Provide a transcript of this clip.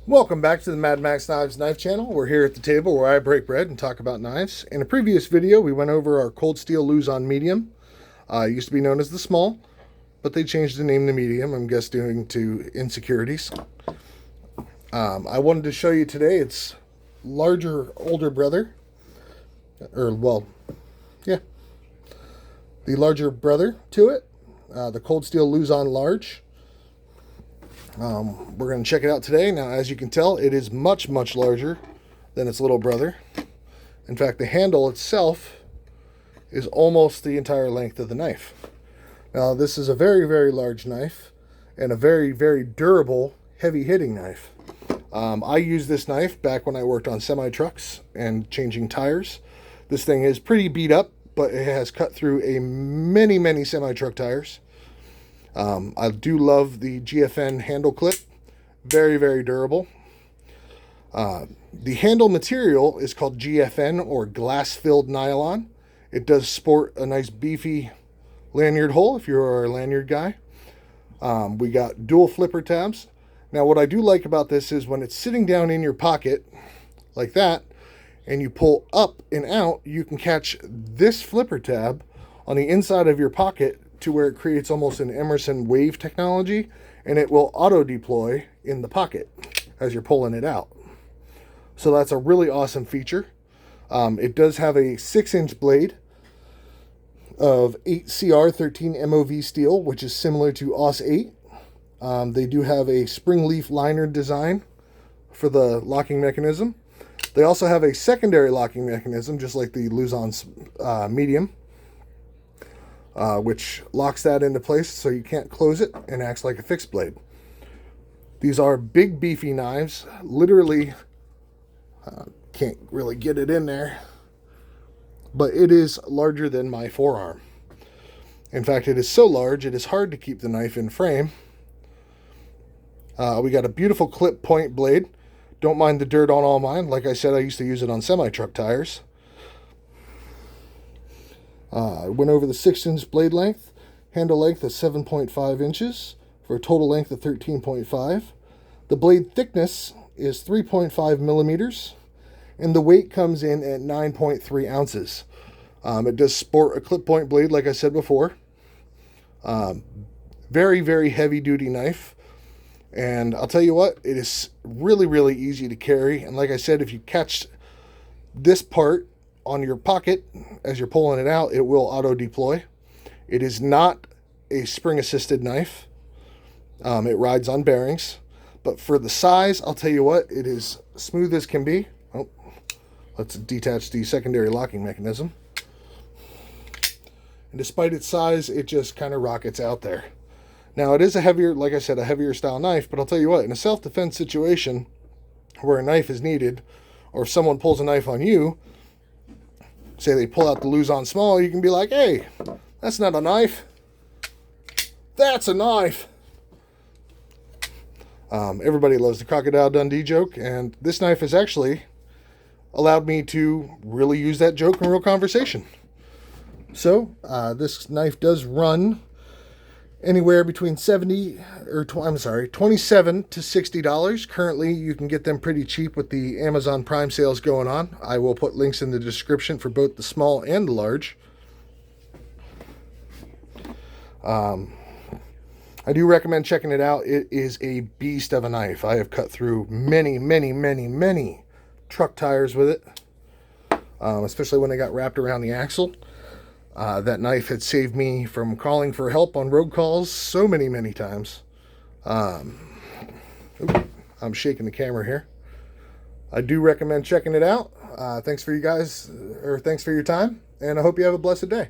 Welcome back to the Mad Max Knives Knife Channel. We're here at the table where I break bread and talk about knives. In a previous video, we went over our cold steel Luzon medium. It used to be known as the small, but they changed the name to medium, I'm guessing due to insecurities. I wanted to show you today its larger, older brother. The larger brother to it, the cold steel Luzon large. We're going to check it out today. Now, as you can tell, it is much, much larger than its little brother. In fact, the handle itself is almost the entire length of the knife. Now, this is a very, very large knife and a very, very durable, heavy-hitting knife. I used this knife back when I worked on semi-trucks and changing tires. This thing is pretty beat up, but it has cut through many, many semi-truck tires. I do love the GFN handle clip. Very, very durable. The handle material is called GFN, or glass-filled nylon. It does sport a nice beefy lanyard hole if you're a lanyard guy. We got dual flipper tabs. Now, what I do like about this is when it's sitting down in your pocket like that, and you pull up and out, you can catch this flipper tab on the inside of your pocket to where it creates almost an Emerson wave technology, and it will auto deploy in the pocket as you're pulling it out. So that's a really awesome feature. It does have a 6-inch blade of 8CR13 MOV steel, which is similar to AUS 8. They do have a spring leaf liner design for the locking mechanism. They also have a secondary locking mechanism, just like the Luzon's medium, which locks that into place so you can't close it and acts like a fixed blade. These are big, beefy knives. Literally, can't really get it in there, but it is larger than my forearm. In fact, it is so large, it is hard to keep the knife in frame. We got a beautiful clip point blade. Don't mind the dirt on all mine. Like I said, I used to use it on semi-truck tires. I went over the 6-inch blade length, handle length of 7.5 inches for a total length of 13.5. The blade thickness is 3.5 millimeters, and the weight comes in at 9.3 ounces. It does sport a clip point blade, like I said before. Very, very heavy duty knife. And I'll tell you what, it is really, really easy to carry. And like I said, if you catch this part on your pocket as you're pulling it out, it will auto deploy. It is not a spring assisted knife. It rides on bearings, but for the size, I'll tell you what, it is smooth as can be. Oh, let's detach the secondary locking mechanism. And despite its size, it just kind of rockets out there. Now, it is a heavier, like I said, a heavier style knife, but I'll tell you what, in a self-defense situation where a knife is needed, or if someone pulls a knife on you, say they pull out the Luzon small, you can be like, hey, that's not a knife. That's a knife. Everybody loves the Crocodile Dundee joke, and this knife has actually allowed me to really use that joke in real conversation. So, this knife does run anywhere between $27 to $60. Currently, you can get them pretty cheap with the Amazon Prime sales going on. I will put links in the description for both the small and the large. I do recommend checking it out. It is a beast of a knife. I have cut through many, many, many, many truck tires with it, especially when they got wrapped around the axle. That knife had saved me from calling for help on road calls so many, many times. I'm shaking the camera here. I do recommend checking it out. Thanks for your time, and I hope you have a blessed day.